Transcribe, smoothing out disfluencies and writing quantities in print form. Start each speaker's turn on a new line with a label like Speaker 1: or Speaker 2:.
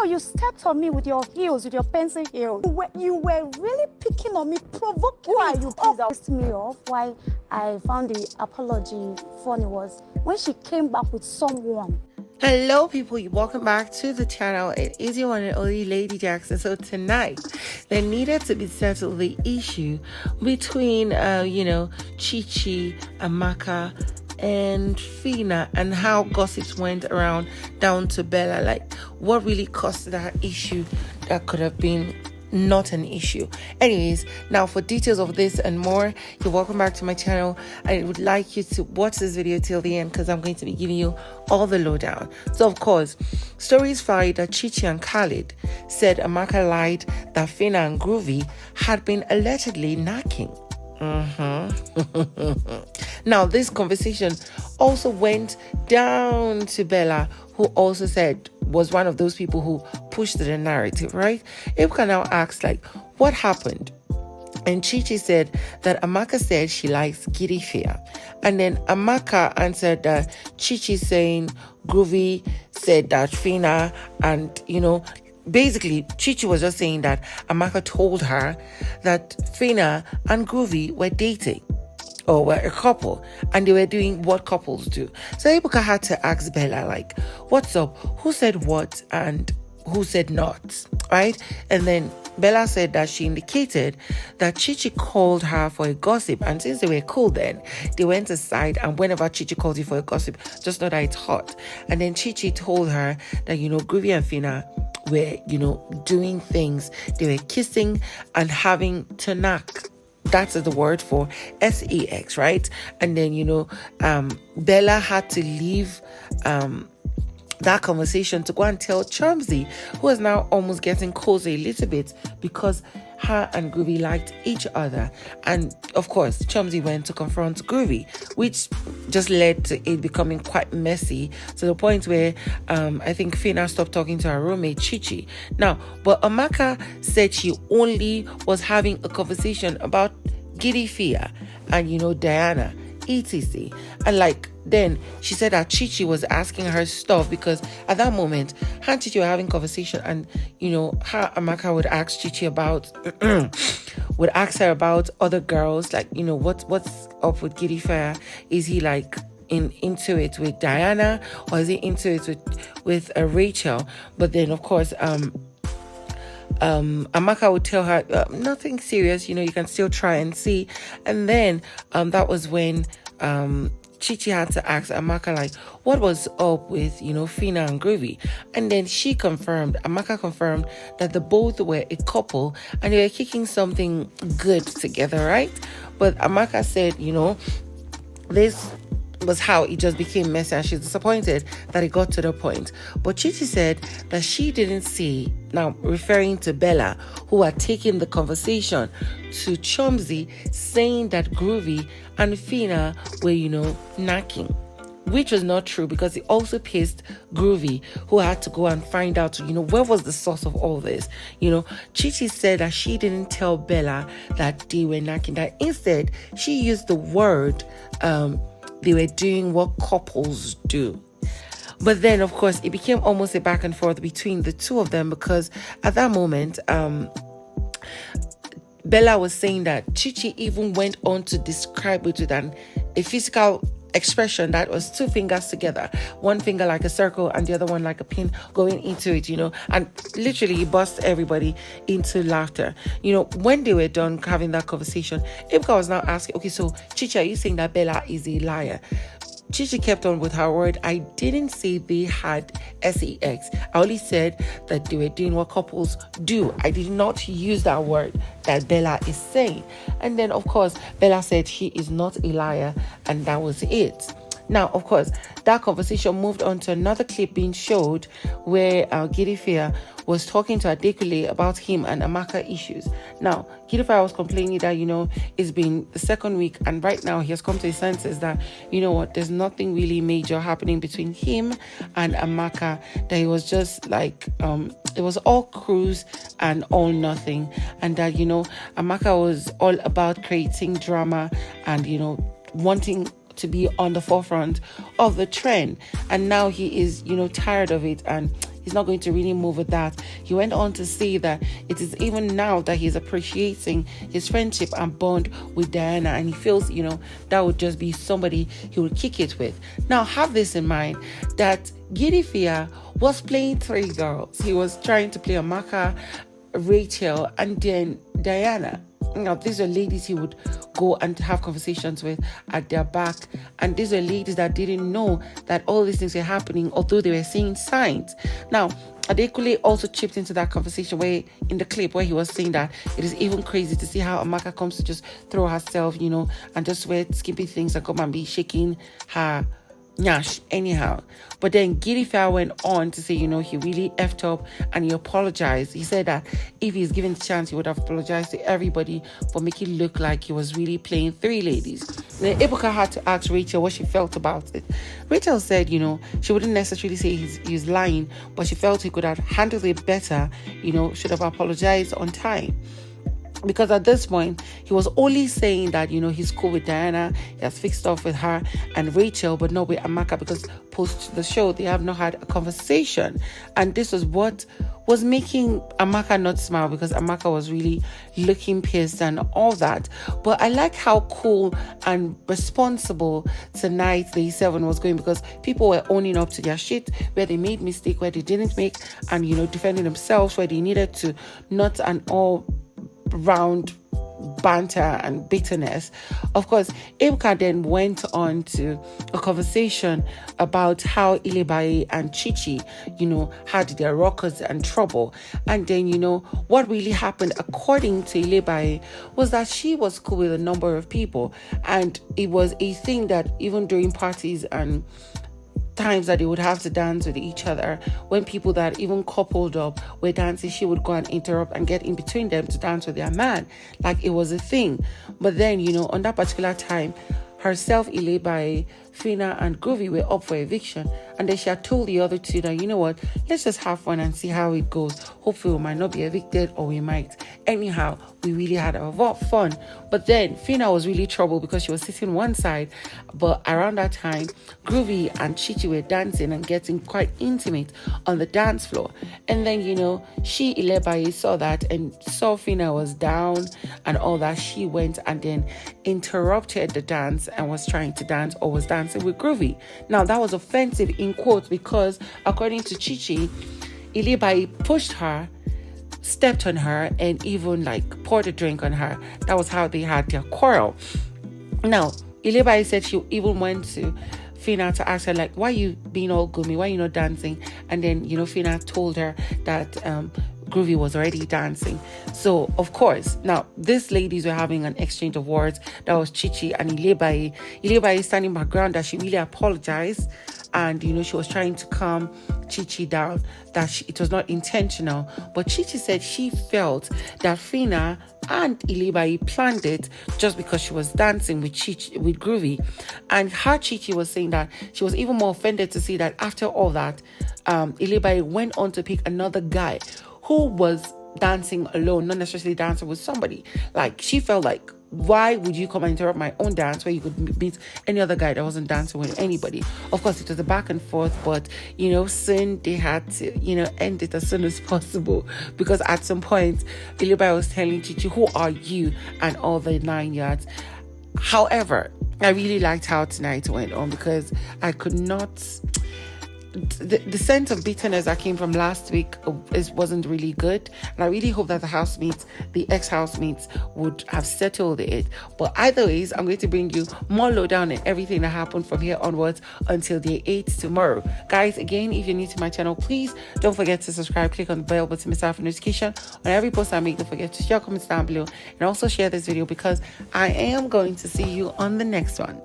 Speaker 1: Girl, you stepped on me with your heels, with your pencil heels. You were really picking on me, provoking me. Who are you, please? Pissed me off. Why I found the apology funny was when she came back with someone.
Speaker 2: Hello people, welcome back to the channel. It is your one and only Lady Jackson. So tonight there needed to be settled the issue between Chichi, Amaka and Phyna, and how gossips went around down to Bella. Like, what really caused that issue that could have been not an issue. Anyways, now for details of this and more, you're welcome back to my channel. I would like you to watch this video till the end because I'm going to be giving you all the lowdown. So of course, stories fly that Chichi and Khalid said Amaka lied that Phyna and Groovy had been allegedly knacking. Now this conversation also went down to Bella, who also said was one of those people who pushed the narrative, right? Ibuka now asked, like, what happened? And Chichi said that Amaka said she likes Giddifiya. And then Amaka answered that Chichi saying Groovy said that Phyna, and basically Chichi was just saying that Amaka told her that Phyna and Groovy were dating or were a couple, and they were doing what couples do. So Ibuka had to ask Bella, like, what's up? Who said what and who said not? Right? And then Bella said that she indicated that Chichi called her for a gossip, and since they were cool then, they went aside, and whenever Chichi calls you for a gossip, just know that it's hot. And then Chichi told her that, Groovy and Phyna were, doing things. They were kissing and having to knock. That's the word for sex, right? And then, Bella had to leave that conversation to go and tell Chizzy, who is now almost getting cozy a little bit because her and Groovy liked each other. And of course, Chizzy went to confront Groovy, which just led to it becoming quite messy to the point where I think Phyna stopped talking to her roommate Chichi. Now, but Amaka said she only was having a conversation about Giddifiya and Diana, etc. And then she said that Chichi was asking her stuff because at that moment her and Chichi were having conversation, and her Amaka would ask Chichi about would ask her about other girls, like what's up with Giddifiya. Is he like into it with Diana, or is he into it with Rachel? But then of course Amaka would tell her nothing serious, you can still try and see. And then that was when Chichi had to ask Amaka, like, what was up with Phyna and Groovy. And then Amaka confirmed that the both were a couple and they were kicking something good together, right? But Amaka said this was how it just became messy, and she's disappointed that it got to the point. But Chichi said that she didn't see, now referring to Bella, who had taken the conversation to Chizzy, saying that Groovy and Phyna were knacking, which was not true, because it also pissed Groovy, who had to go and find out where was the source of all this. Chichi said that she didn't tell Bella that they were knacking, that instead she used the word they were doing what couples do. But then, of course, it became almost a back and forth between the two of them, because at that moment, Bella was saying that Chichi even went on to describe it with a physical expression that was two fingers together, one finger like a circle and the other one like a pin going into it, and literally bust everybody into laughter. When they were done having that conversation, Ibuka was now asking, okay, so Chichi, are you saying that Bella is a liar? Chichi kept on with her word. I didn't say they had sex. I only said that they were doing what couples do. I did not use that word that Bella is saying. And then, of course, Bella said she is not a liar, and that was it. Now, of course, that conversation moved on to another clip being showed where Giddifiya was talking to Adekunle about him and Amaka issues. Now, Giddifiya was complaining that, it's been the second week, and right now he has come to his senses that, there's nothing really major happening between him and Amaka, that it was just like, it was all cruise and all nothing, and that, Amaka was all about creating drama and, wanting to be on the forefront of the trend, and now he is tired of it, and he's not going to really move with that. He went on to say that it is even now that he's appreciating his friendship and bond with Diana, and he feels, that would just be somebody he would kick it with. Now, have this in mind that Giddifiya was playing 3 girls. He was trying to play Amaka, Rachel, and then Diana. These are ladies he would go and have conversations with at their back, and these are ladies that didn't know that all these things were happening, although they were seeing signs. Now, Adekunle also chipped into that conversation where in the clip where he was saying that it is even crazy to see how Amaka comes to just throw herself, and just wear skimpy things and come and be shaking her nyash anyhow. But then Giddifiya went on to say, he really effed up and he apologized. He said that if he's given the chance, he would have apologized to everybody for making it look like he was really playing 3 ladies. Then Ebuka had to ask Rachel what she felt about it. Rachel said, she wouldn't necessarily say he's lying, but she felt he could have handled it better, should have apologized on time. Because at this point, he was only saying that, he's cool with Diana, he has fixed off with her and Rachel, but not with Amaka, because post the show, they have not had a conversation. And this was what was making Amaka not smile, because Amaka was really looking pissed and all that. But I like how cool and responsible tonight Day 7 was going, because people were owning up to their shit, where they made mistake, where they didn't make, and, defending themselves, where they needed to not an all round banter and bitterness. Of course, Ebuka then went on to a conversation about how Ilebaye and Chichi, had their ruckus and trouble. And then, what really happened, according to Ilebaye, was that she was cool with a number of people. And it was a thing that even during parties and times that they would have to dance with each other, when people that even coupled up were dancing, she would go and interrupt and get in between them to dance with their man. Like, it was a thing. But then, on that particular time, herself, Ilebaye, phyna, and groovy were up for eviction, and then she had told the other two that, let's just have fun and see how it goes. Hopefully we might not be evicted, or we might. Anyhow, we really had a lot of fun. But then phyna was really troubled because she was sitting one side, but around that time, groovy and Chichi were dancing and getting quite intimate on the dance floor. And then, she, Ilebaye, saw that and saw phyna was down and all that. She went and then interrupted the dance and was trying to dance, or was dancing with groovy. Now, that was offensive in quotes, because according to Chichi, Ilebaye pushed her, stepped on her, and even poured a drink on her. That was how they had their quarrel. Now, Ilebaye said she even went to phyna to ask her, why you being all gloomy? Why you not dancing? And then, phyna told her that groovy was already dancing. So, of course, now, these ladies were having an exchange of words. That was Chichi and Ilebaye. Ilebaye standing background that she really apologized. And, she was trying to calm Chichi down, that it was not intentional. But Chichi said she felt that phyna and Ilebaye planned it just because she was dancing with groovy. And her Chichi was saying that she was even more offended to see that after all that, Ilebaye went on to pick another guy who was dancing alone, not necessarily dancing with somebody. She felt like, why would you come and interrupt my own dance where you could meet any other guy that wasn't dancing with anybody? Of course, it was a back and forth, but, soon they had to, end it as soon as possible, because at some point, Ilebaye was telling Chichi, who are you? And all the 9 yards. However, I really liked how tonight went on, because I could not... The sense of bitterness that came from last week wasn't really good, and I really hope that the ex-housemates would have settled it. But either ways, I'm going to bring you more lowdown and everything that happened from here onwards until day 8 tomorrow. Guys, again, if you're new to my channel, please don't forget to subscribe. Click on the bell button to miss out for notification on every post I make. Don't forget to share, comments down below, and also share this video, because I am going to see you on the next one.